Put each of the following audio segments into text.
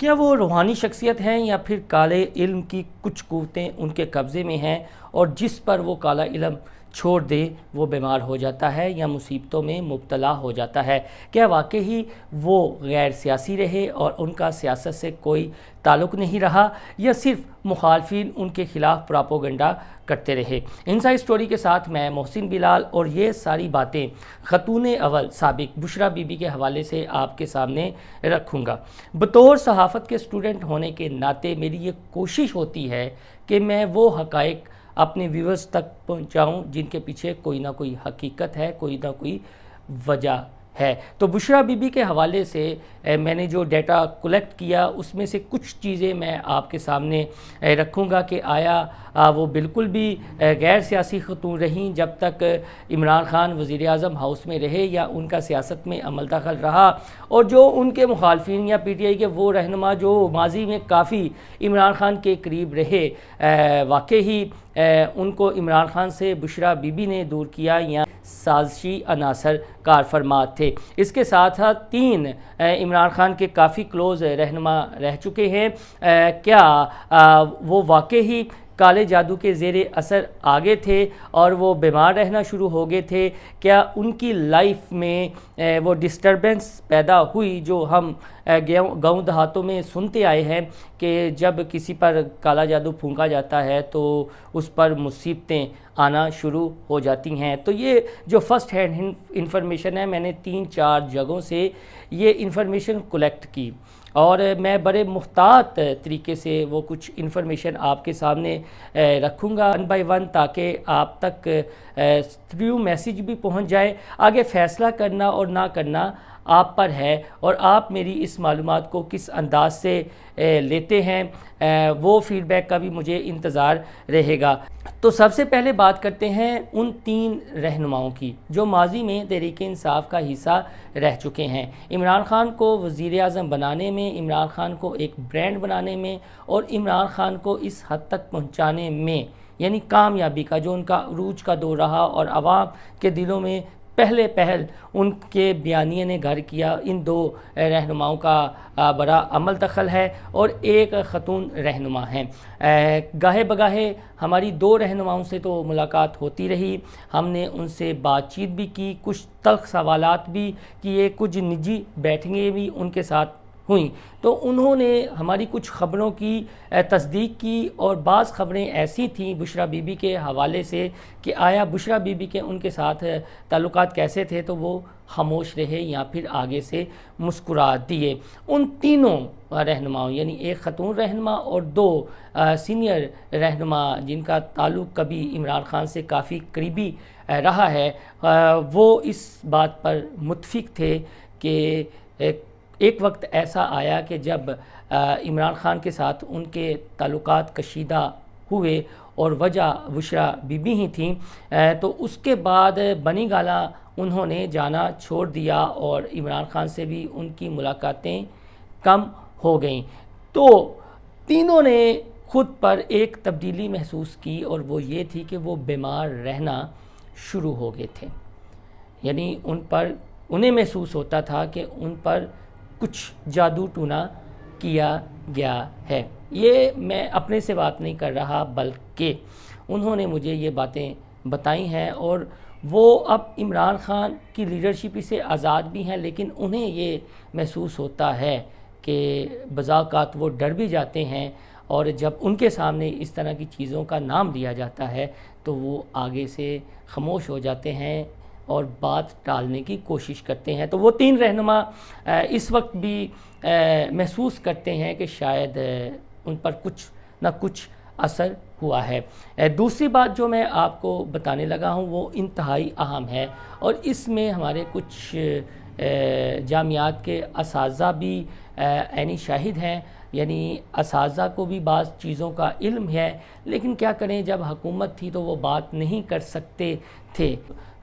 کیا وہ روحانی شخصیت ہیں یا پھر کالے علم کی کچھ قوتیں ان کے قبضے میں ہیں اور جس پر وہ کالا علم چھوڑ دے وہ بیمار ہو جاتا ہے یا مصیبتوں میں مبتلا ہو جاتا ہے؟ کیا واقعی وہ غیر سیاسی رہے اور ان کا سیاست سے کوئی تعلق نہیں رہا یا صرف مخالفین ان کے خلاف پراپوگنڈا کرتے رہے؟ انسائیڈ سٹوری کے ساتھ میں محسن بلال، اور یہ ساری باتیں خاتون اول سابق بشریٰ بی بی کے حوالے سے آپ کے سامنے رکھوں گا۔ بطور صحافت کے اسٹوڈنٹ ہونے کے ناطے میری یہ کوشش ہوتی ہے کہ میں وہ حقائق اپنے ویورز تک پہنچاؤں جن کے پیچھے کوئی نہ کوئی حقیقت ہے، کوئی نہ کوئی وجہ ہے۔ تو بشریٰ بی بی کے حوالے سے میں نے جو ڈیٹا کلیکٹ کیا اس میں سے کچھ چیزیں میں آپ کے سامنے رکھوں گا کہ آیا وہ بالکل بھی غیر سیاسی خاتون رہیں جب تک عمران خان وزیر اعظم ہاؤس میں رہے یا ان کا سیاست میں عمل دخل رہا، اور جو ان کے مخالفین یا پی ٹی آئی کے وہ رہنما جو ماضی میں کافی عمران خان کے قریب رہے، واقعی ان کو عمران خان سے بشریٰ بی بی نے دور کیا یا سازشی عناصر کار فرمات تھے۔ اس کے ساتھ ساتھ 3 عمران خان کے کافی کلوز رہنما رہ چکے ہیں۔ کیا وہ واقعی کالے جادو کے زیر اثر آگے تھے اور وہ بیمار رہنا شروع ہو گئے تھے؟ کیا ان کی لائف میں وہ ڈسٹربنس پیدا ہوئی جو ہم گاؤں دیہاتوں میں سنتے آئے ہیں کہ جب کسی پر کالا جادو پھونکا جاتا ہے تو اس پر مصیبتیں آنا شروع ہو جاتی ہیں؟ تو یہ جو فرسٹ ہینڈ انفارمیشن ہے، میں نے 3-4 جگہوں سے یہ انفارمیشن کلیکٹ کی اور میں بڑے محتاط طریقے سے وہ کچھ انفارمیشن آپ کے سامنے رکھوں گا 1 بائی 1 تاکہ آپ تک تھرو میسیج بھی پہنچ جائے۔ آگے فیصلہ کرنا اور نہ کرنا آپ پر ہے، اور آپ میری اس معلومات کو کس انداز سے لیتے ہیں وہ فیڈ بیک کا بھی مجھے انتظار رہے گا۔ تو سب سے پہلے بات کرتے ہیں ان 3 رہنماؤں کی جو ماضی میں تحریک انصاف کا حصہ رہ چکے ہیں۔ عمران خان کو وزیر اعظم بنانے میں، عمران خان کو ایک برانڈ بنانے میں اور عمران خان کو اس حد تک پہنچانے میں، یعنی کامیابی کا جو ان کا عروج کا دور رہا اور عوام کے دلوں میں پہل ان کے بیانیے نے گھر کیا، ان 2 رہنماؤں کا بڑا عمل دخل ہے اور ایک خاتون رہنما ہیں۔ گاہے بگاہے ہماری 2 رہنماؤں سے تو ملاقات ہوتی رہی، ہم نے ان سے بات چیت بھی کی، کچھ تلخ سوالات بھی کیے، کچھ نجی بیٹھنگیں بھی ان کے ساتھ ہوئیں، تو انہوں نے ہماری کچھ خبروں کی تصدیق کی اور بعض خبریں ایسی تھیں بشریٰ بی بی کے حوالے سے کہ آیا بشریٰ بی بی کے ان کے ساتھ تعلقات کیسے تھے، تو وہ خاموش رہے یا پھر آگے سے مسکرا دیے۔ ان 3 رہنماؤں یعنی ایک خاتون رہنما اور 2 سینئر رہنما جن کا تعلق کبھی عمران خان سے کافی قریبی رہا ہے، وہ اس بات پر متفق تھے کہ ایک وقت ایسا آیا کہ جب عمران خان کے ساتھ ان کے تعلقات کشیدہ ہوئے اور وجہ بشریٰ بی بی ہی تھیں، تو اس کے بعد بنی گالا انہوں نے جانا چھوڑ دیا اور عمران خان سے بھی ان کی ملاقاتیں کم ہو گئیں۔ تو تینوں نے خود پر ایک تبدیلی محسوس کی اور وہ یہ تھی کہ وہ بیمار رہنا شروع ہو گئے تھے، یعنی انہیں محسوس ہوتا تھا کہ ان پر کچھ جادو ٹونا کیا گیا ہے۔ یہ میں اپنے سے بات نہیں کر رہا بلکہ انہوں نے مجھے یہ باتیں بتائی ہیں، اور وہ اب عمران خان کی لیڈرشپ سے آزاد بھی ہیں، لیکن انہیں یہ محسوس ہوتا ہے کہ بعض اوقات وہ ڈر بھی جاتے ہیں، اور جب ان کے سامنے اس طرح کی چیزوں کا نام لیا جاتا ہے تو وہ آگے سے خاموش ہو جاتے ہیں اور بات ٹالنے کی کوشش کرتے ہیں۔ تو وہ 3 رہنما اس وقت بھی محسوس کرتے ہیں کہ شاید ان پر کچھ نہ کچھ اثر ہوا ہے۔ دوسری بات جو میں آپ کو بتانے لگا ہوں وہ انتہائی اہم ہے، اور اس میں ہمارے کچھ جامعات کے اساتذہ بھی عینی شاہد ہیں، یعنی اساتذہ کو بھی بعض چیزوں کا علم ہے، لیکن کیا کریں جب حکومت تھی تو وہ بات نہیں کر سکتے تھے،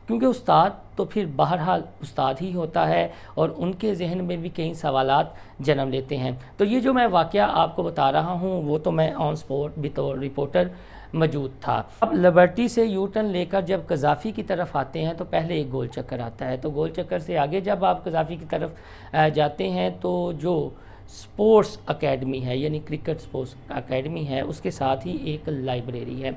کیونکہ استاد تو پھر بہرحال استاد ہی ہوتا ہے اور ان کے ذہن میں بھی کئی سوالات جنم لیتے ہیں۔ تو یہ جو میں واقعہ آپ کو بتا رہا ہوں وہ تو میں آن سپورٹ بطور رپورٹر موجود تھا۔ اب لبرٹی سے یو ٹرن لے کر جب قذافی کی طرف آتے ہیں تو پہلے ایک گول چکر آتا ہے، تو گول چکر سے آگے جب آپ قذافی کی طرف جاتے ہیں تو جو سپورٹس اکیڈمی ہے، یعنی کرکٹ سپورٹس اکیڈمی ہے، اس کے ساتھ ہی ایک لائبریری ہے۔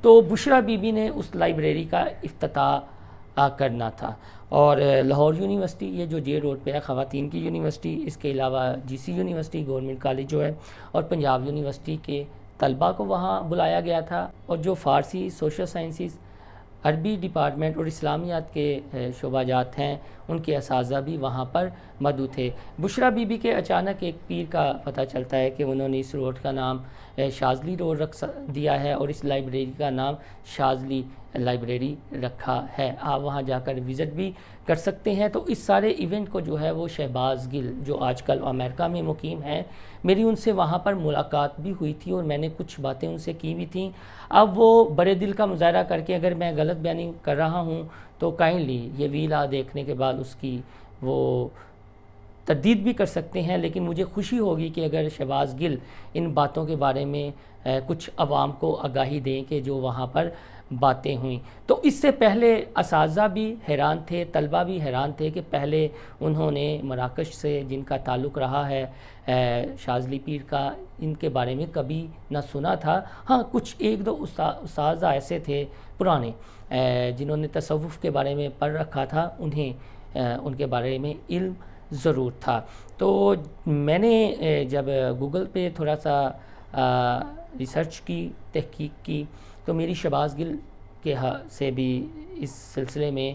تو بشریٰ بی بی نے اس لائبریری کا افتتاح کرنا تھا، اور لاہور یونیورسٹی، یہ جو جے روڈ پہ ہے، خواتین کی یونیورسٹی، اس کے علاوہ جی سی یونیورسٹی گورنمنٹ کالج جو ہے، اور پنجاب یونیورسٹی کے طلباء کو وہاں بلایا گیا تھا، اور جو فارسی، سوشل سائنسز، عربی ڈپارٹمنٹ اور اسلامیات کے شعبہ جات ہیں، ان کے اساتذہ بھی وہاں پر مدعو تھے۔ بشریٰ بی بی کے اچانک ایک پیر کا پتہ چلتا ہے کہ انہوں نے اس روڈ کا نام شاذلی روڈ رکھ دیا ہے، اور اس لائبریری کا نام شاذلی لائبریری رکھا ہے۔ آپ وہاں جا کر وزٹ بھی کر سکتے ہیں۔ تو اس سارے ایونٹ کو جو ہے وہ شہباز گل، جو آج کل امریکہ میں مقیم ہیں، میری ان سے وہاں پر ملاقات بھی ہوئی تھی، اور میں نے کچھ باتیں ان سے کی بھی تھیں۔ اب وہ بڑے دل کا مظاہرہ کر کے اگر میں غلط بیانی کر رہا ہوں تو کائنڈلی یہ ویلا دیکھنے کے بعد اس کی وہ تردید بھی کر سکتے ہیں، لیکن مجھے خوشی ہوگی کہ اگر شہباز گل ان باتوں کے بارے میں کچھ عوام کو آگاہی دیں کہ جو وہاں پر باتیں ہوئیں۔ تو اس سے پہلے اساتذہ بھی حیران تھے، طلبہ بھی حیران تھے کہ پہلے انہوں نے مراکش سے جن کا تعلق رہا ہے شاذلی پیر کا، ان کے بارے میں کبھی نہ سنا تھا۔ ہاں، کچھ ایک دو اساتذہ ایسے تھے پرانے جنہوں نے تصوف کے بارے میں پڑھ رکھا تھا، انہیں ان کے بارے میں علم ضرور تھا۔ تو میں نے جب گوگل پہ تھوڑا سا ریسرچ کی، تحقیق کی، تو میری شہباز گل کے سے بھی اس سلسلے میں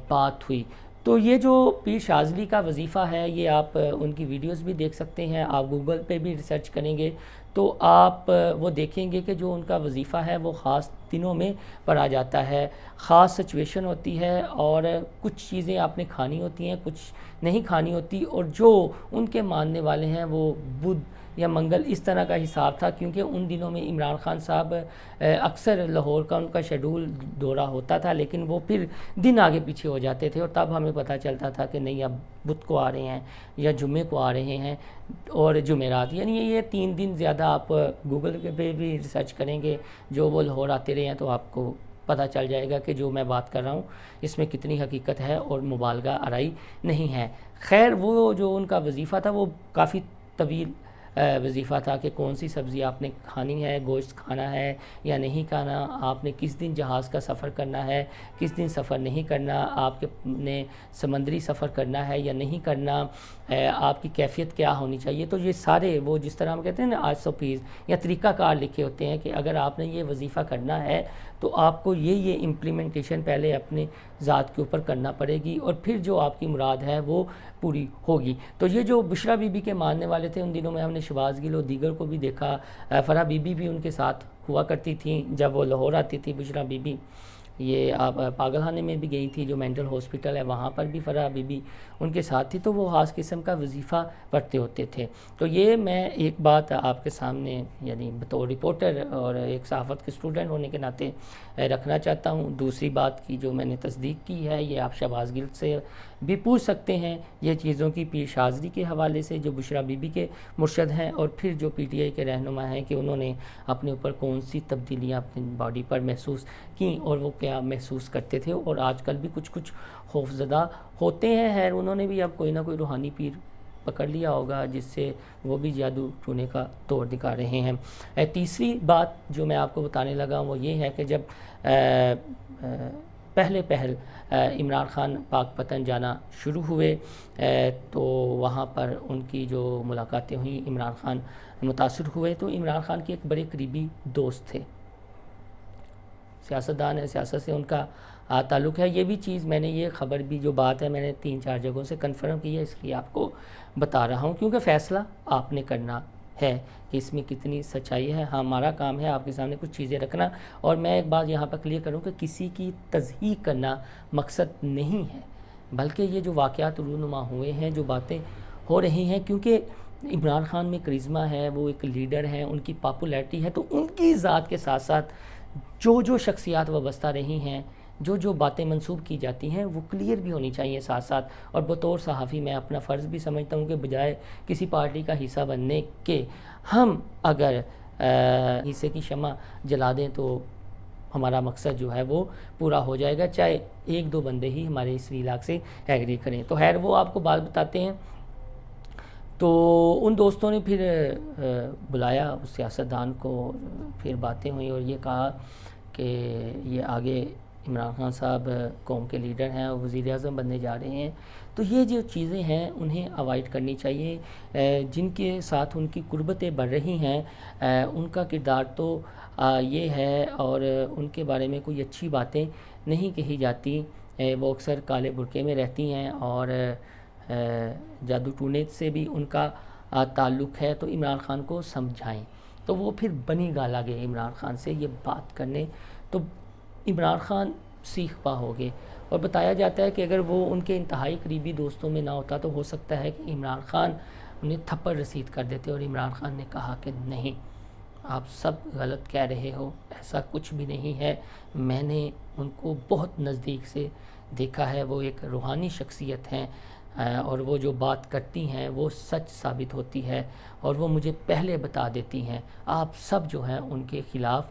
بات ہوئی۔ تو یہ جو پیر شاذلی کا وظیفہ ہے، یہ آپ ان کی ویڈیوز بھی دیکھ سکتے ہیں، آپ گوگل پہ بھی ریسرچ کریں گے تو آپ وہ دیکھیں گے کہ جو ان کا وظیفہ ہے وہ خاص دنوں میں پڑھا جاتا ہے، خاص سچویشن ہوتی ہے، اور کچھ چیزیں آپ نے کھانی ہوتی ہیں، کچھ نہیں کھانی ہوتی، اور جو ان کے ماننے والے ہیں وہ بدھ یا منگل اس طرح کا حساب تھا، کیونکہ ان دنوں میں عمران خان صاحب اکثر لاہور کا ان کا شیڈول دورہ ہوتا تھا، لیکن وہ پھر دن آگے پیچھے ہو جاتے تھے، اور تب ہمیں پتہ چلتا تھا کہ نہیں اب بدھ کو آ رہے ہیں یا جمعے کو آ رہے ہیں اور جمعرات، یعنی یہ 3 دن زیادہ آپ گوگل پہ بھی ریسرچ کریں گے، جو وہ لاہور آتے رہے ہیں، تو آپ کو پتہ چل جائے گا کہ جو میں بات کر رہا ہوں اس میں کتنی حقیقت ہے اور مبالغہ آرائی نہیں ہے۔ خیر، وہ جو ان کا وظیفہ تھا وہ کافی طویل وظیفہ تھا کہ کون سی سبزی آپ نے کھانی ہے، گوشت کھانا ہے یا نہیں کھانا، آپ نے کس دن جہاز کا سفر کرنا ہے، کس دن سفر نہیں کرنا، آپ نے سمندری سفر کرنا ہے یا نہیں کرنا، آپ کی کیفیت کیا ہونی چاہیے۔ تو یہ سارے وہ جس طرح ہم کہتے ہیں نا SOPs یا طریقہ کار لکھے ہوتے ہیں کہ اگر آپ نے یہ وظیفہ کرنا ہے تو آپ کو یہ امپلیمنٹیشن پہلے اپنے ذات کے اوپر کرنا پڑے گی، اور پھر جو آپ کی مراد ہے وہ پوری ہوگی۔ تو یہ جو بشریٰ بی بی کے ماننے والے تھے، ان دنوں میں ہم نے شہباز گل اور دیگر کو بھی دیکھا، فرح بی بی بھی ان کے ساتھ ہوا کرتی تھیں جب وہ لاہور آتی تھی بشریٰ بی بی۔ یہ آپ پاگل خانے میں بھی گئی تھی، جو مینٹل ہاسپٹل ہے وہاں پر بھی فرح بی بی ان کے ساتھ تھی، تو وہ خاص قسم کا وظیفہ پڑھتے ہوتے تھے۔ تو یہ میں ایک بات آپ کے سامنے یعنی بطور رپورٹر اور ایک صحافت کے اسٹوڈنٹ ہونے کے ناطے رکھنا چاہتا ہوں۔ دوسری بات کی جو میں نے تصدیق کی ہے، یہ آپ شہباز گل سے بھی پوچھ سکتے ہیں یہ چیزوں کی، پیر شاذلی کے حوالے سے جو بشریٰ بی بی کے مرشد ہیں، اور پھر جو PTI کے رہنما ہیں کہ انہوں نے اپنے اوپر کون سی تبدیلیاں اپنی باڈی پر محسوس کیں اور وہ کیا محسوس کرتے تھے، اور آج کل بھی کچھ خوف زدہ ہوتے ہیں۔ خیر، انہوں نے بھی اب کوئی نہ کوئی روحانی پیر پکڑ لیا ہوگا جس سے وہ بھی جادو ٹونے کا توڑ دکھا رہے ہیں۔ تیسری بات جو میں آپ کو بتانے لگا وہ یہ ہے کہ جب پہل عمران خان پاک پتن جانا شروع ہوئے تو وہاں پر ان کی جو ملاقاتیں ہوئیں، عمران خان متاثر ہوئے، تو عمران خان کے ایک بڑے قریبی دوست تھے، سیاستدان ہے، سیاست سے ان کا تعلق ہے۔ یہ بھی چیز میں نے، یہ خبر بھی جو بات ہے میں نے 3-4 جگہوں سے کنفرم کی ہے، اس لیے آپ کو بتا رہا ہوں، کیونکہ فیصلہ آپ نے کرنا ہے کہ اس میں کتنی سچائی ہے۔ ہمارا کام ہے آپ کے سامنے کچھ چیزیں رکھنا، اور میں ایک بات یہاں پر کلیئر کروں کہ کسی کی تصحیح کرنا مقصد نہیں ہے، بلکہ یہ جو واقعات رونما ہوئے ہیں، جو باتیں ہو رہی ہیں، کیونکہ عمران خان میں کرزمہ ہے، وہ ایک لیڈر ہیں، ان کی پاپولیرٹی ہے، تو ان کی ذات کے ساتھ ساتھ جو شخصیات وابستہ رہی ہیں، جو باتیں منسوب کی جاتی ہیں، وہ کلیئر بھی ہونی چاہیے ساتھ ساتھ۔ اور بطور صحافی میں اپنا فرض بھی سمجھتا ہوں کہ بجائے کسی پارٹی کا حصہ بننے کے، ہم اگر حصے کی شمع جلا دیں تو ہمارا مقصد جو ہے وہ پورا ہو جائے گا، چاہے 1-2 بندے ہی ہمارے اس ویلاگ سے ایگری کریں۔ تو خیر، وہ آپ کو بات بتاتے ہیں تو ان دوستوں نے پھر بلایا اس سیاستدان کو، پھر باتیں ہوئیں اور یہ کہا کہ یہ آگے عمران خان صاحب قوم کے لیڈر ہیں اور وزیر اعظم بننے جا رہے ہیں، تو یہ جو چیزیں ہیں انہیں اوائڈ کرنی چاہیے۔ جن کے ساتھ ان کی قربتیں بڑھ رہی ہیں ان کا کردار تو یہ ہے، اور ان کے بارے میں کوئی اچھی باتیں نہیں کہی جاتی۔ وہ اکثر کالے برقعے میں رہتی ہیں اور جادو ٹونے سے بھی ان کا تعلق ہے، تو عمران خان کو سمجھائیں۔ تو وہ پھر بنی گالا گئے عمران خان سے یہ بات کرنے، تو عمران خان سیخ پا ہو گئے، اور بتایا جاتا ہے کہ اگر وہ ان کے انتہائی قریبی دوستوں میں نہ ہوتا تو ہو سکتا ہے کہ عمران خان انہیں تھپڑ رسید کر دیتے، اور عمران خان نے کہا کہ نہیں، آپ سب غلط کہہ رہے ہو، ایسا کچھ بھی نہیں ہے، میں نے ان کو بہت نزدیک سے دیکھا ہے، وہ ایک روحانی شخصیت ہیں، اور وہ جو بات کرتی ہیں وہ سچ ثابت ہوتی ہے، اور وہ مجھے پہلے بتا دیتی ہیں، آپ سب جو ہیں ان کے خلاف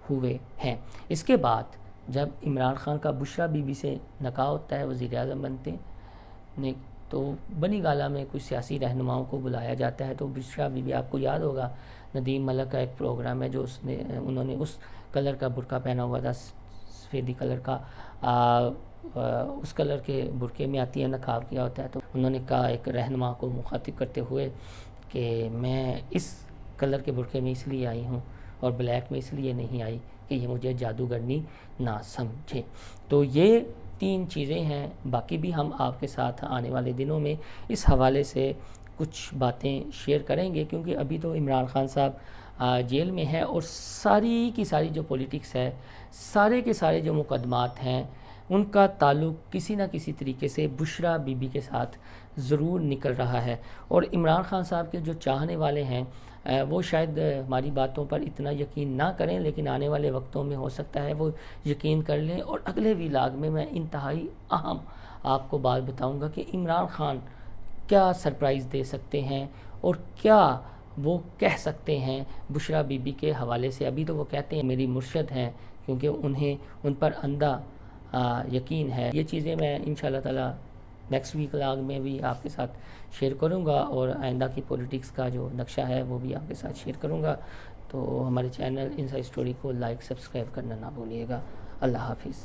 ہوئے ہیں۔ اس کے بعد جب عمران خان کا بشرا بی بی سے نکاح ہوتا ہے، وزیر اعظم بنتے ہیں، تو بنی گالا میں کچھ سیاسی رہنماؤں کو بلایا جاتا ہے، تو بشرا بی بی آپ کو یاد ہوگا ندیم ملک کا ایک پروگرام ہے جو انہوں نے اس کلر کا برقع پہنا ہوا تھا، سفیدی کلر کا، اس کلر کے برقعے میں آتی ہے، نقاب کیا ہوتا ہے، تو انہوں نے کہا ایک رہنما کو مخاطب کرتے ہوئے کہ میں اس کلر کے برقعے میں اس لیے آئی ہوں اور بلیک میں اس لیے نہیں آئی کہ یہ مجھے جادوگرنی نہ سمجھے۔ تو یہ 3 چیزیں ہیں، باقی بھی ہم آپ کے ساتھ آنے والے دنوں میں اس حوالے سے کچھ باتیں شیئر کریں گے، کیونکہ ابھی تو عمران خان صاحب جیل میں ہے، اور ساری کی ساری جو پولیٹکس ہے، سارے کے سارے جو مقدمات ہیں، ان کا تعلق کسی نہ کسی طریقے سے بشرا بی بی کے ساتھ ضرور نکل رہا ہے، اور عمران خان صاحب کے جو چاہنے والے ہیں وہ شاید ہماری باتوں پر اتنا یقین نہ کریں، لیکن آنے والے وقتوں میں ہو سکتا ہے وہ یقین کر لیں، اور اگلے ویلاگ میں انتہائی اہم آپ کو بات بتاؤں گا کہ عمران خان کیا سرپرائز دے سکتے ہیں اور کیا وہ کہہ سکتے ہیں بشرا بی بی کے حوالے سے۔ ابھی تو وہ کہتے ہیں میری مرشد ہیں، کیونکہ انہیں ان پر اندھا یقین ہے۔ یہ چیزیں میں انشاءاللہ تعالی نیکسٹ ویک لاگ میں بھی آپ کے ساتھ شیئر کروں گا، اور آئندہ کی پولیٹکس کا جو نقشہ ہے وہ بھی آپ کے ساتھ شیئر کروں گا۔ تو ہمارے چینل انسائیڈ اسٹوری کو لائک سبسکرائب کرنا نہ بھولیے گا۔ اللہ حافظ۔